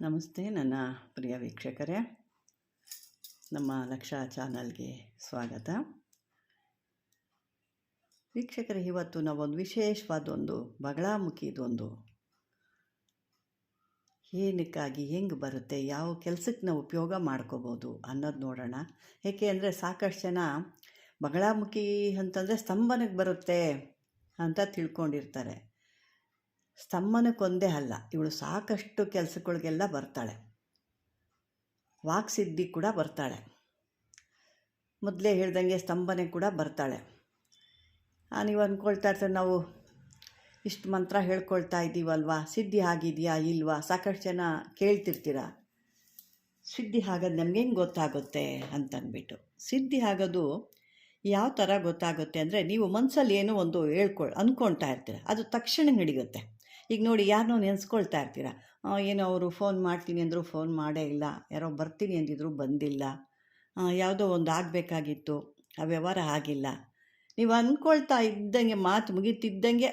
ನಮಸ್ತೆ ನನ್ನ ಪ್ರಿಯ ವೀಕ್ಷಕರೇ, ನಮ್ಮ ಲಕ್ಷ ಚಾನಲ್ಗೆ ಸ್ವಾಗತ. ವೀಕ್ಷಕರೇ, ಇವತ್ತು ನಾವೊಂದು ವಿಶೇಷವಾದೊಂದು ಬಗಳಾಮುಖಿದೊಂದು ಏನಕ್ಕಾಗಿ ಹೆಂಗೆ ಬರುತ್ತೆ, ಯಾವ ಕೆಲಸಕ್ಕೆ ನಾವು ಉಪಯೋಗ ಮಾಡ್ಕೋಬೋದು ಅನ್ನೋದು ನೋಡೋಣ. ಏಕೆ ಅಂದರೆ ಸಾಕಷ್ಟು ಜನ ಬಗಳಾಮುಖಿ ಅಂತಂದರೆ ಸ್ತಂಭನಕ್ಕೆ ಬರುತ್ತೆ ಅಂತ ತಿಳ್ಕೊಂಡಿರ್ತಾರೆ. ಸ್ತಂಭನಕ್ಕೊಂದೇ ಅಲ್ಲ, ಇವಳು ಸಾಕಷ್ಟು ಕೆಲಸಗಳಿಗೆಲ್ಲ ಬರ್ತಾಳೆ. ವಾಕ್ಸಿದ್ಧಿ ಕೂಡ ಬರ್ತಾಳೆ. ಮೊದಲೇ ಹೇಳ್ದಂಗೆ ಸ್ತಂಭನೆ ಕೂಡ ಬರ್ತಾಳೆ. ನೀವು ಅಂದ್ಕೊಳ್ತಾ ಇರ್ತಾರೆ, ನಾವು ಇಷ್ಟು ಮಂತ್ರ ಹೇಳ್ಕೊಳ್ತಾ ಇದ್ದೀವಲ್ವಾ, ಸಿದ್ಧಿ ಆಗಿದೆಯಾ ಇಲ್ವಾ? ಸಾಕಷ್ಟು ಜನ ಕೇಳ್ತಿರ್ತೀರ, ಸಿದ್ಧಿ ಆಗೋದು ನಮ್ಗೆ ಹೆಂಗೆ ಗೊತ್ತಾಗುತ್ತೆ ಅಂತಂದ್ಬಿಟ್ಟು. ಸಿದ್ಧಿ ಆಗೋದು ಯಾವ ಥರ ಗೊತ್ತಾಗುತ್ತೆ ಅಂದರೆ, ನೀವು ಮನಸ್ಸಲ್ಲಿ ಏನೋ ಒಂದು ಅಂದ್ಕೊಳ್ತಾ ಇರ್ತೀರ, ಅದು ತಕ್ಷಣ ಹಿಡಿಯುತ್ತೆ. ಈಗ ನೋಡಿ, ಯಾರನ್ನೋ ನೆನೆಸ್ಕೊಳ್ತಾ ಇರ್ತೀರ, ಏನೋ ಅವರು ಫೋನ್ ಮಾಡ್ತೀನಿ ಅಂದರು ಫೋನ್ ಮಾಡೇ ಇಲ್ಲ, ಯಾರೋ ಬರ್ತೀನಿ ಅಂದಿದ್ರು ಬಂದಿಲ್ಲ, ಯಾವುದೋ ಒಂದು ಆಗಬೇಕಾಗಿತ್ತು ಆ ವ್ಯವಹಾರ ಆಗಿಲ್ಲ. ನೀವು ಅಂದ್ಕೊಳ್ತಾ ಇದ್ದಂಗೆ, ಮಾತು ಮುಗೀತಿದ್ದಂಗೆ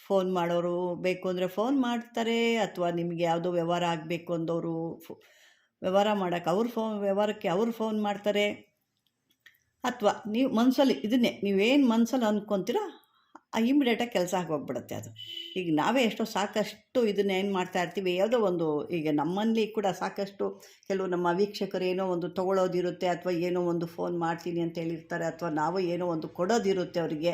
ಫೋನ್ ಮಾಡೋರು ಬೇಕು ಅಂದರೆ ಫೋನ್ ಮಾಡ್ತಾರೆ, ಅಥವಾ ನಿಮಗೆ ಯಾವುದೋ ವ್ಯವಹಾರ ಆಗಬೇಕು ಅಂದವರು ವ್ಯವಹಾರ ಮಾಡೋಕ್ಕೆ ವ್ಯವಹಾರಕ್ಕೆ ಅವ್ರು ಫೋನ್ ಮಾಡ್ತಾರೆ. ಅಥವಾ ನೀವು ಮನಸ್ಸಲ್ಲಿ ಇದನ್ನೇ ನೀವೇನು ಮನಸ್ಸಲ್ಲಿ ಅಂದ್ಕೊತೀರೋ ಇಮಿಡಿಯೇಟಾಗಿ ಕೆಲಸ ಆಗೋಗ್ಬಿಡುತ್ತೆ ಅದು. ಈಗ ನಾವೇ ಎಷ್ಟೋ ಸಾಕಷ್ಟು ಇದನ್ನೇನು ಮಾಡ್ತಾ ಇರ್ತೀವಿ, ಯಾವುದೋ ಒಂದು, ಈಗ ನಮ್ಮಲ್ಲಿ ಕೂಡ ಸಾಕಷ್ಟು ಕೆಲವು ನಮ್ಮ ವೀಕ್ಷಕರು ಏನೋ ಒಂದು ತೊಗೊಳೋದಿರುತ್ತೆ, ಅಥವಾ ಏನೋ ಒಂದು ಫೋನ್ ಮಾಡ್ತೀನಿ ಅಂತ ಹೇಳಿರ್ತಾರೆ, ಅಥವಾ ನಾವು ಏನೋ ಒಂದು ಕೊಡೋದಿರುತ್ತೆ ಅವರಿಗೆ.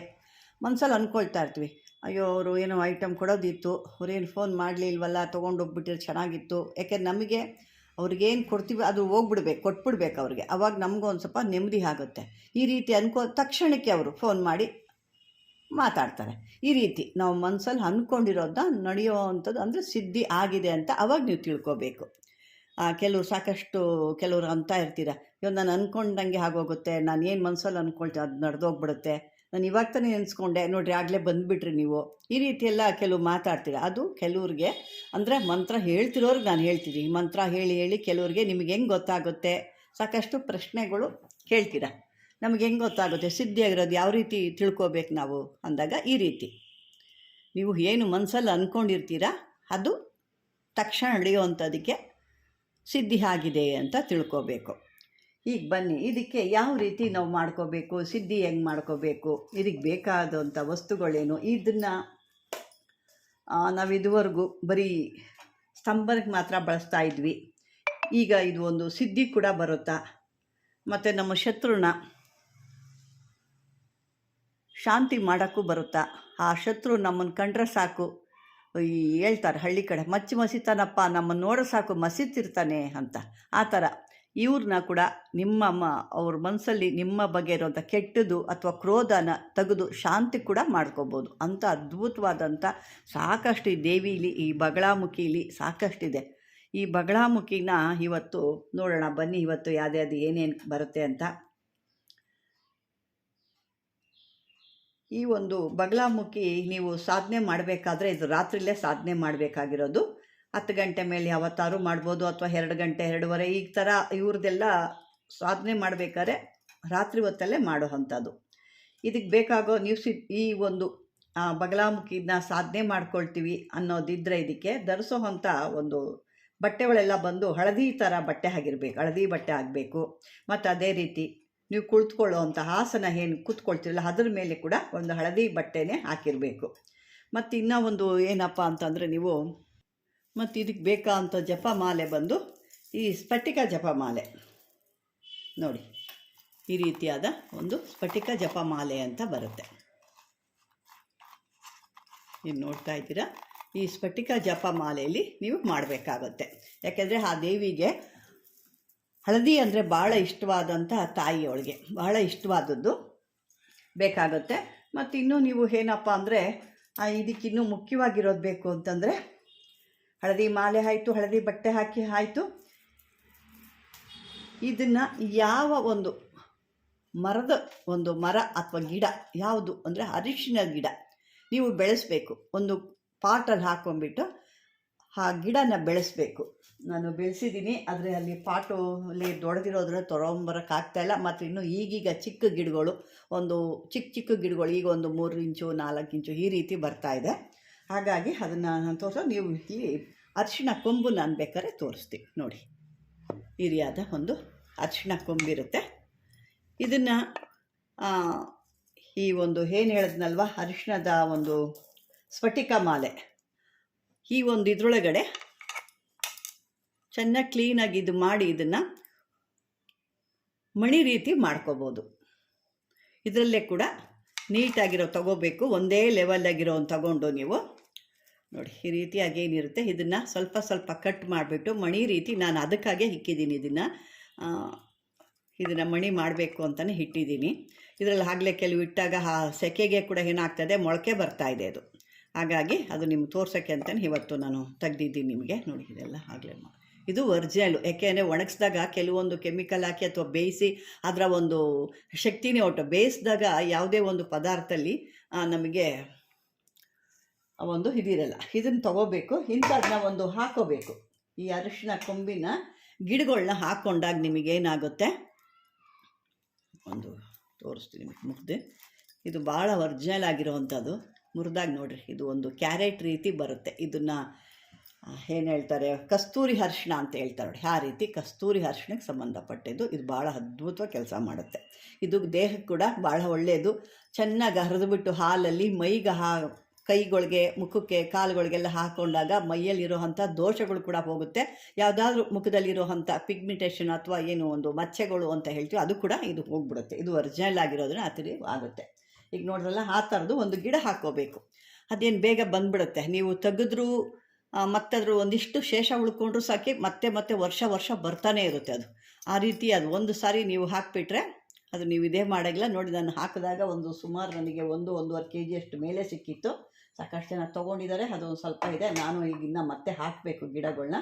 ಮನಸ್ಸಲ್ಲಿ ಅಂದ್ಕೊಳ್ತಾ ಇರ್ತೀವಿ, ಅಯ್ಯೋ ಅವರು ಏನೋ ಐಟಮ್ ಕೊಡೋದಿತ್ತು, ಅವ್ರೇನು ಫೋನ್ ಮಾಡಲಿಲ್ವಲ್ಲ, ತೊಗೊಂಡೋಗ್ಬಿಟ್ಟಿರೋ ಚೆನ್ನಾಗಿತ್ತು. ಯಾಕೆಂದ್ರೆ ನಮಗೆ ಅವ್ರಿಗೇನು ಕೊಡ್ತೀವಿ ಅದು ಕೊಟ್ಬಿಡ್ಬೇಕು ಅವ್ರಿಗೆ. ಅವಾಗ ನಮಗೊಂದು ಸ್ವಲ್ಪ ನೆಮ್ಮದಿ ಆಗುತ್ತೆ. ಈ ರೀತಿ ತಕ್ಷಣಕ್ಕೆ ಅವರು ಫೋನ್ ಮಾಡಿ ಮಾತಾಡ್ತಾರೆ. ಈ ರೀತಿ ನಾವು ಮನಸ್ಸಲ್ಲಿ ಅಂದ್ಕೊಂಡಿರೋದನ್ನ ನಡೆಯೋ ಅಂಥದ್ದು ಅಂದರೆ ಸಿದ್ಧಿ ಆಗಿದೆ ಅಂತ ಅವಾಗ ನೀವು ತಿಳ್ಕೊಬೇಕು. ಕೆಲವರು ಅಂತ ಇರ್ತೀರ, ಇವಾಗ ನಾನು ಅಂದ್ಕೊಂಡಂಗೆ ಆಗೋಗುತ್ತೆ, ನಾನು ಏನು ಮನಸ್ಸಲ್ಲಿ ಅಂದ್ಕೊಳ್ತೀನಿ ಅದು ನಡೆದೋಗ್ಬಿಡುತ್ತೆ, ನಾನು ಇವಾಗ ತಾನೇ ನೆನೆಸ್ಕೊಂಡೆ ನೋಡಿರಿ ಆಗಲೇ ಬಂದುಬಿಟ್ರಿ ನೀವು, ಈ ರೀತಿಯೆಲ್ಲ ಕೆಲವು ಮಾತಾಡ್ತೀರ. ಅದು ಕೆಲವ್ರಿಗೆ ಅಂದರೆ ಮಂತ್ರ ಹೇಳ್ತಿರೋರಿಗೆ ನಾನು ಹೇಳ್ತಿದ್ದೀನಿ, ಮಂತ್ರ ಹೇಳಿ ಕೆಲವ್ರಿಗೆ ನಿಮಗೆ ಹೆಂಗೆ ಗೊತ್ತಾಗುತ್ತೆ, ಸಾಕಷ್ಟು ಪ್ರಶ್ನೆಗಳು ಕೇಳ್ತೀರ, ನಮಗೆ ಹೆಂಗೆ ಗೊತ್ತಾಗುತ್ತೆ ಸಿದ್ಧಿಯಾಗಿರೋದು, ಯಾವ ರೀತಿ ತಿಳ್ಕೊಬೇಕು ನಾವು ಅಂದಾಗ, ಈ ರೀತಿ ನೀವು ಏನು ಮನಸ್ಸಲ್ಲಿ ಅಂದ್ಕೊಂಡಿರ್ತೀರ ಅದು ತಕ್ಷಣ ನಡೆಯುವಂಥದಕ್ಕೆ ಸಿದ್ಧಿ ಆಗಿದೆ ಅಂತ ತಿಳ್ಕೊಬೇಕು. ಈಗ ಬನ್ನಿ, ಇದಕ್ಕೆ ಯಾವ ರೀತಿ ನಾವು ಮಾಡ್ಕೋಬೇಕು, ಸಿದ್ಧಿ ಹೆಂಗೆ ಮಾಡ್ಕೋಬೇಕು, ಇದಕ್ಕೆ ಬೇಕಾದಂಥ ವಸ್ತುಗಳೇನು, ಇದನ್ನು ನಾವು ಇದುವರೆಗೂ ಬರೀ ಸ್ತಂಭನಕ್ಕೆ ಮಾತ್ರ ಬಳಸ್ತಾ ಇದ್ವಿ. ಈಗ ಇದು ಒಂದು ಸಿದ್ಧಿ ಕೂಡ ಬರುತ್ತಾ, ಮತ್ತು ನಮ್ಮ ಶತ್ರುನ ಶಾಂತಿ ಮಾಡೋಕ್ಕೂ ಬರುತ್ತಾ. ಆ ಶತ್ರು ನಮ್ಮನ್ನು ಕಂಡ್ರೆ ಸಾಕು, ಹೇಳ್ತಾರೆ ಹಳ್ಳಿ ಕಡೆ, ಮಸಿತಾನಪ್ಪ, ನಮ್ಮನ್ನು ನೋಡೋ ಸಾಕು ಮಸಿತಿರ್ತಾನೆ ಅಂತ. ಆ ಥರ ಇವ್ರನ್ನ ಕೂಡ ಅವ್ರ ಮನಸ್ಸಲ್ಲಿ ನಿಮ್ಮ ಬಗ್ಗೆ ಇರೋಂಥ ಕೆಟ್ಟದ್ದು ಅಥವಾ ಕ್ರೋಧನ ತೆಗೆದು ಶಾಂತಿ ಕೂಡ ಮಾಡ್ಕೋಬೋದು. ಅಂಥ ಅದ್ಭುತವಾದಂಥ ಸಾಕಷ್ಟು ಈ ದೇವಿಲಿ, ಈ ಬಗಳಾಮುಖಿಲಿ ಸಾಕಷ್ಟಿದೆ. ಈ ಬಗಳಾಮುಖಿನ ಇವತ್ತು ನೋಡೋಣ ಬನ್ನಿ, ಇವತ್ತು ಯಾವ್ದು ಏನೇನು ಬರುತ್ತೆ ಅಂತ. ಈ ಒಂದು ಬಗಳಾಮುಖಿ ನೀವು ಸಾಧನೆ ಮಾಡಬೇಕಾದ್ರೆ ಇದು ರಾತ್ರಿಲೇ ಸಾಧನೆ ಮಾಡಬೇಕಾಗಿರೋದು. 10 ಗಂಟೆ ಮೇಲೆ ಯಾವತ್ತಾರು ಮಾಡ್ಬೋದು, ಅಥವಾ 2 ಗಂಟೆ 2:30 ಈ ಥರ ಇವ್ರದ್ದೆಲ್ಲ ಸಾಧನೆ ಮಾಡಬೇಕಾದ್ರೆ ರಾತ್ರಿ ಹೊತ್ತಲ್ಲೇ ಮಾಡೋ ಅಂಥದ್ದು. ಇದಕ್ಕೆ ಬೇಕಾಗೋ ಈ ಒಂದು ಬಗಳಾಮುಖಿನ ಸಾಧನೆ ಮಾಡ್ಕೊಳ್ತೀವಿ ಅನ್ನೋದಿದ್ದರೆ ಇದಕ್ಕೆ ಧರಿಸೋ ಅಂಥ ಒಂದು ಬಟ್ಟೆಗಳೆಲ್ಲ ಬಂದು ಹಳದಿ ಥರ ಬಟ್ಟೆ ಆಗಿರಬೇಕು, ಹಳದಿ ಬಟ್ಟೆ ಆಗಬೇಕು. ಮತ್ತು ಅದೇ ರೀತಿ ನೀವು ಕುಳಿತುಕೊಳ್ಳೋ ಅಂಥ ಆಸನ ಏನು ಕೂತ್ಕೊಳ್ತೀರಲ್ಲ ಅದ್ರ ಮೇಲೆ ಕೂಡ ಒಂದು ಹಳದಿ ಬಟ್ಟೆನೇ ಹಾಕಿರಬೇಕು. ಮತ್ತು ಇನ್ನೂ ಒಂದು ಏನಪ್ಪ ಅಂತಂದರೆ, ನೀವು ಮತ್ತು ಇದಕ್ಕೆ ಬೇಕಾದಂಥ ಜಪಮಾಲೆ ಬಂದು ಈ ಸ್ಫಟಿಕ ಜಪಮಾಲೆ ನೋಡಿ, ಈ ರೀತಿಯಾದ ಒಂದು ಸ್ಫಟಿಕ ಜಪಮಾಲೆ ಅಂತ ಬರುತ್ತೆ. ನೀವು ನೋಡ್ತಾ ಇದ್ದೀರಾ, ಈ ಸ್ಫಟಿಕ ಜಪಮಾಲೆಯಲ್ಲಿ ನೀವು ಮಾಡಬೇಕಾಗುತ್ತೆ. ಯಾಕೆಂದರೆ ಆ ದೇವಿಗೆ ಹಳದಿ ಅಂದರೆ ಭಾಳ ಇಷ್ಟವಾದಂಥ ತಾಯಿಯೊಳಗೆ ಭಾಳ ಇಷ್ಟವಾದದ್ದು ಬೇಕಾಗುತ್ತೆ. ಮತ್ತು ಇನ್ನೂ ನೀವು ಏನಪ್ಪ ಅಂದರೆ, ಇದಕ್ಕಿನ್ನೂ ಮುಖ್ಯವಾಗಿರೋದು ಬೇಕು ಅಂತಂದರೆ, ಹಳದಿ ಮಾಲೆ ಆಯಿತು, ಹಳದಿ ಬಟ್ಟೆ ಹಾಕಿ ಆಯಿತು. ಇದನ್ನು ಯಾವ ಒಂದು ಮರ ಅಥವಾ ಗಿಡ ಯಾವುದು ಅಂದರೆ ಅರಿಶಿನ ಗಿಡ ನೀವು ಬೆಳೆಸಬೇಕು. ಒಂದು ಪಾಟಲ್ಲಿ ಹಾಕ್ಕೊಂಡ್ಬಿಟ್ಟು ಆ ಗಿಡನ ಬೆಳೆಸಬೇಕು. ನಾನು ಬೆಳೆಸಿದ್ದೀನಿ, ಆದರೆ ಅಲ್ಲಿ ಪಾಟಲ್ಲಿ ದೊಡ್ಡದಿರೋದ್ರೆ ತೊಗೊಂಬರೋಕ್ಕಾಗ್ತಾಯಿಲ್ಲ. ಮತ್ತು ಇನ್ನೂ ಈಗೀಗ ಚಿಕ್ಕ ಗಿಡಗಳು, ಒಂದು ಚಿಕ್ಕ ಗಿಡಗಳು ಈಗ ಒಂದು 3 ಇಂಚು 4 ಇಂಚು ಈ ರೀತಿ ಬರ್ತಾಯಿದೆ. ಹಾಗಾಗಿ ಅದನ್ನು ನಾನು ನೀವು ಇಲ್ಲಿ ಅರಿಶಿಣ ಕೊಂಬು ನಾನು ಬೇಕಾದ್ರೆ ತೋರಿಸ್ತೀನಿ ನೋಡಿ. ಈ ರೀತಿಯಾದ ಒಂದು ಅರಿಶಿಣ ಕೊಂಬಿರುತ್ತೆ. ಇದನ್ನು ಈ ಒಂದು ಏನು ಹೇಳಿದ್ನಲ್ವ, ಅರಿಶಿಣದ ಒಂದು ಸ್ಫಟಿಕ ಮಾಲೆ, ಈ ಒಂದು ಇದರೊಳಗಡೆ ಚೆನ್ನಾಗಿ ಕ್ಲೀನಾಗಿ ಇದು ಮಾಡಿ ಇದನ್ನು ಮಣಿ ರೀತಿ ಮಾಡ್ಕೋಬೋದು. ಇದರಲ್ಲೇ ಕೂಡ ನೀಟಾಗಿರೋ ತಗೋಬೇಕು, ಒಂದೇ ಲೆವೆಲಾಗಿರೋವನ್ನು ತಗೊಂಡು ನೀವು ನೋಡಿ ಈ ರೀತಿಯಾಗಿ ಏನಿರುತ್ತೆ ಇದನ್ನು ಸ್ವಲ್ಪ ಸ್ವಲ್ಪ ಕಟ್ ಮಾಡಿಬಿಟ್ಟು ಮಣಿ ರೀತಿ, ನಾನು ಅದಕ್ಕಾಗೆ ಇಕ್ಕಿದ್ದೀನಿ ಇದನ್ನು ಮಣಿ ಮಾಡಬೇಕು ಅಂತಲೇ ಇಟ್ಟಿದ್ದೀನಿ. ಇದರಲ್ಲಿ ಆಗಲೇ ಕೆಲವು ಇಟ್ಟಾಗ ಸೆಕೆಗೆ ಕೂಡ ಏನಾಗ್ತದೆ, ಮೊಳಕೆ ಬರ್ತಾಯಿದೆ ಅದು. ಹಾಗಾಗಿ ಅದು ನಿಮ್ಗೆ ತೋರ್ಸೋಕ್ಕೆ ಅಂತಲೇ ಇವತ್ತು ನಾನು ತೆಗ್ದಿದ್ದೀನಿ ನಿಮಗೆ ನೋಡಿ. ಇದೆಲ್ಲ ಆಗಲೇ ಇದು ಒರಿಜಿನಲು, ಯಾಕೆಂದರೆ ಒಣಗಿಸಿದಾಗ ಕೆಲವೊಂದು ಕೆಮಿಕಲ್ ಹಾಕಿ ಅಥವಾ ಬೇಯಿಸಿ ಅದರ ಒಂದು ಶಕ್ತಿನೇ ಹೊಟ್ಟು, ಬೇಯಿಸಿದಾಗ ಯಾವುದೇ ಒಂದು ಪದಾರ್ಥದಲ್ಲಿ ನಮಗೆ ಒಂದು ಇದಿರಲ್ಲ. ಇದನ್ನು ತಗೋಬೇಕು, ಇಂಥದನ್ನ ಒಂದು ಹಾಕೋಬೇಕು. ಈ ಅರಿಶಿಣ ಕೊಂಬಿನ ಗಿಡಗಳನ್ನ ಹಾಕ್ಕೊಂಡಾಗ ನಿಮಗೇನಾಗುತ್ತೆ, ಒಂದು ತೋರಿಸ್ತೀನಿ ಮುರಿದು, ಇದು ಭಾಳ ಒರಿಜಿನಲ್ ಆಗಿರೋವಂಥದ್ದು. ಮುರಿದಾಗ ನೋಡಿರಿ ಇದು ಒಂದು ಕ್ಯಾರೆಟ್ ರೀತಿ ಬರುತ್ತೆ. ಇದನ್ನು ಏನು ಹೇಳ್ತಾರೆ, ಕಸ್ತೂರಿ ಅರಿಶಿಣ ಅಂತ ಹೇಳ್ತಾರೆ ನೋಡಿ, ಆ ರೀತಿ ಕಸ್ತೂರಿ ಅರಿಶಿಣಕ್ಕೆ ಸಂಬಂಧಪಟ್ಟಿದ್ದು. ಇದು ಭಾಳ ಅದ್ಭುತವಾಗಿ ಕೆಲಸ ಮಾಡುತ್ತೆ. ಇದು ದೇಹಕ್ಕೆ ಕೂಡ ಭಾಳ ಒಳ್ಳೆಯದು. ಚೆನ್ನಾಗಿ ಹರಿದುಬಿಟ್ಟು ಹಾಲಲ್ಲಿ ಮೈಗೆ ಕೈಗಳಿಗೆ, ಮುಖಕ್ಕೆ, ಕಾಲುಗಳಿಗೆಲ್ಲ ಹಾಕ್ಕೊಂಡಾಗ ಮೈಯಲ್ಲಿರೋವಂಥ ದೋಷಗಳು ಕೂಡ ಹೋಗುತ್ತೆ. ಯಾವುದಾದ್ರೂ ಮುಖದಲ್ಲಿರೋವಂಥ ಪಿಗ್ಮೆಂಟೇಷನ್ ಅಥವಾ ಏನು ಒಂದು ಮಚ್ಚೆಗಳು ಅಂತ ಹೇಳ್ತೀವಿ, ಅದು ಕೂಡ ಇದು ಹೋಗ್ಬಿಡುತ್ತೆ. ಇದು ಒರಿಜಿನಲ್ ಆಗಿರೋದನ್ನ ಆ ಥರ ಆಗುತ್ತೆ. ಈಗ ನೋಡಿದ್ರಲ್ಲ, ಆ ಥರದ್ದು ಒಂದು ಗಿಡ ಹಾಕ್ಕೋಬೇಕು. ಅದೇನು ಬೇಗ ಬಂದುಬಿಡುತ್ತೆ. ನೀವು ತೆಗೆದ್ರೂ ಮತ್ತದ್ರ ಒಂದಿಷ್ಟು ಶೇಷ ಉಳ್ಕೊಂಡ್ರೂ ಸಾಕಿ ಮತ್ತೆ ಮತ್ತೆ ವರ್ಷ ಬರ್ತಾನೆ ಇರುತ್ತೆ ಅದು. ಆ ರೀತಿ ಅದು ಒಂದು ಸಾರಿ ನೀವು ಹಾಕಿಬಿಟ್ರೆ ಅದು ನೀವು ಇದೇ ಮಾಡೋಂಗಿಲ್ಲ. ನೋಡಿ, ನಾನು ಹಾಕಿದಾಗ ಒಂದು ಸುಮಾರು ನನಗೆ 1-1.5 kg ಅಷ್ಟು ಮೇಲೆ ಸಿಕ್ಕಿತ್ತು. ಸಾಕಷ್ಟು ಜನ ತೊಗೊಂಡಿದ್ದಾರೆ, ಅದೊಂದು ಸ್ವಲ್ಪ ಇದೆ. ನಾನು ಈಗಿನ್ನ ಮತ್ತೆ ಹಾಕಬೇಕು ಗಿಡಗಳನ್ನ,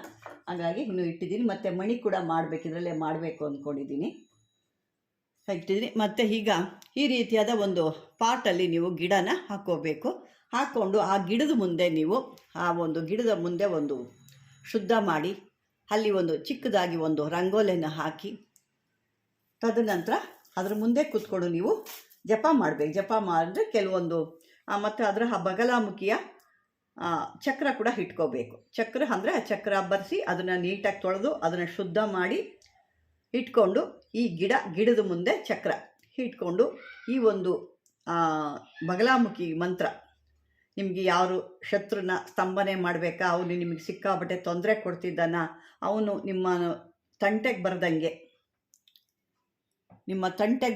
ಹಾಗಾಗಿ ಇನ್ನೂ ಇಟ್ಟಿದ್ದೀನಿ. ಮತ್ತು ಮಣಿ ಕೂಡ ಮಾಡಬೇಕು, ಇದರಲ್ಲೇ ಮಾಡಬೇಕು ಅಂದ್ಕೊಂಡಿದ್ದೀನಿ, ಇಟ್ಟಿದ್ದೀನಿ. ಮತ್ತು ಈಗ ಈ ರೀತಿಯಾದ ಒಂದು ಪಾಟಲ್ಲಿ ನೀವು ಗಿಡನ ಹಾಕ್ಕೋಬೇಕು. ಹಾಕ್ಕೊಂಡು ಆ ಗಿಡದ ಮುಂದೆ ನೀವು ಆ ಒಂದು ಗಿಡದ ಮುಂದೆ ಒಂದು ಶುದ್ಧ ಮಾಡಿ, ಅಲ್ಲಿ ಒಂದು ಚಿಕ್ಕದಾಗಿ ಒಂದು ರಂಗೋಲಿಯನ್ನು ಹಾಕಿ, ತದನಂತರ ಅದರ ಮುಂದೆ ಕೂತ್ಕೊಂಡು ನೀವು ಜಪ ಮಾಡಬೇಕು. ಜಪ ಮಾಡಿದ್ರೆ ಕೆಲವೊಂದು ಮತ್ತು ಅದರ ಬಗಲಾಮುಖಿಯ ಚಕ್ರ ಕೂಡ ಇಟ್ಕೋಬೇಕು. ಚಕ್ರ ಅಂದರೆ ಚಕ್ರ ಬರೆಸಿ ಅದನ್ನು ನೀಟಾಗಿ ತೊಳೆದು ಅದನ್ನು ಶುದ್ಧ ಮಾಡಿ ಇಟ್ಕೊಂಡು, ಈ ಗಿಡದ ಮುಂದೆ ಚಕ್ರ ಇಟ್ಕೊಂಡು ಈ ಒಂದು ಬಗಲಾಮುಖಿ ಮಂತ್ರ, ನಿಮಗೆ ಯಾರು ಶತ್ರುನ ಸ್ತಂಭನೆ ಮಾಡಬೇಕಾ, ಅವನು ನಿಮಗೆ ಸಿಕ್ಕಾಬಟ್ಟೆ ತೊಂದರೆ ಕೊಡ್ತಿದ್ದಾನ, ಅವನು ನಿಮ್ಮ ತಂಟೆಗೆ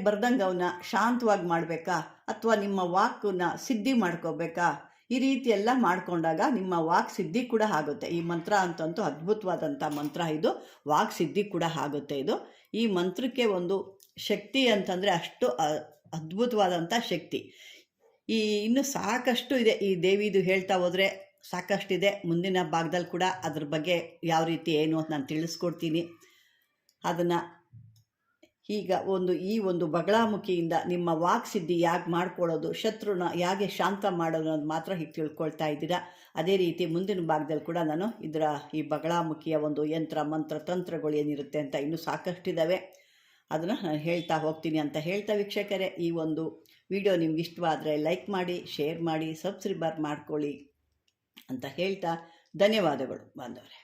ಬರ್ದಂಗೆ ಅವನ್ನ ಶಾಂತವಾಗಿ ಮಾಡಬೇಕಾ, ಅಥವಾ ನಿಮ್ಮ ವಾಕನ್ನ ಸಿದ್ಧಿ ಮಾಡ್ಕೋಬೇಕಾ, ಈ ರೀತಿ ಎಲ್ಲ ಮಾಡಿಕೊಂಡಾಗ ನಿಮ್ಮ ವಾಕ್ ಸಿದ್ಧಿ ಕೂಡ ಆಗುತ್ತೆ. ಈ ಮಂತ್ರ ಅಂತಂತೂ ಅದ್ಭುತವಾದಂಥ ಮಂತ್ರ ಇದು, ವಾಕ್ ಸಿದ್ಧಿ ಕೂಡ ಆಗುತ್ತೆ. ಈ ಮಂತ್ರಕ್ಕೆ ಒಂದು ಶಕ್ತಿ ಅಂತಂದರೆ ಅಷ್ಟು ಅದ್ಭುತವಾದಂಥ ಶಕ್ತಿ. ಇನ್ನೂ ಸಾಕಷ್ಟು ಇದೆ ಈ ದೇವಿದು, ಹೇಳ್ತಾ ಹೋದರೆ ಸಾಕಷ್ಟಿದೆ. ಮುಂದಿನ ಭಾಗದಲ್ಲಿ ಕೂಡ ಅದ್ರ ಬಗ್ಗೆ ಯಾವ ರೀತಿ ಏನು ಅಂತ ನಾನು ತಿಳಿಸ್ಕೊಡ್ತೀನಿ. ಅದನ್ನು ಈಗ ಈ ಒಂದು ಬಗಲಾಮುಖಿಯಿಂದ ನಿಮ್ಮ ವಾಕ್ಸಿದ್ಧಿ ಯಾಕೆ ಮಾಡ್ಕೊಳ್ಳೋದು, ಶತ್ರುನ ಹೇಗೆ ಶಾಂತ ಮಾಡೋದು ಅನ್ನೋದು ಮಾತ್ರ ಹೀಗೆ ತಿಳ್ಕೊಳ್ತಾ ಇದ್ದೀರಾ. ಅದೇ ರೀತಿ ಮುಂದಿನ ಭಾಗದಲ್ಲಿ ಕೂಡ ನಾನು ಈ ಬಗಲಾಮುಖಿಯ ಒಂದು ಯಂತ್ರ ಮಂತ್ರ ತಂತ್ರಗಳು ಏನಿರುತ್ತೆ ಅಂತ ಇನ್ನೂ ಸಾಕಷ್ಟಿದ್ದಾವೆ, ಅದನ್ನು ನಾನು ಹೇಳ್ತಾ ಹೋಗ್ತೀನಿ ಅಂತ ಹೇಳ್ತಾ, ವೀಕ್ಷಕರೇ, ಈ ಒಂದು ವಿಡಿಯೋ ನಿಮ್ಗೆ ಇಷ್ಟವಾದರೆ ಲೈಕ್ ಮಾಡಿ, ಶೇರ್ ಮಾಡಿ, ಸಬ್ಸ್ಕ್ರೈಬ್ ಮಾಡ್ಕೊಳ್ಳಿ ಅಂತ ಹೇಳ್ತಾ ಧನ್ಯವಾದಗಳು ಬಾಂಧವರೇ.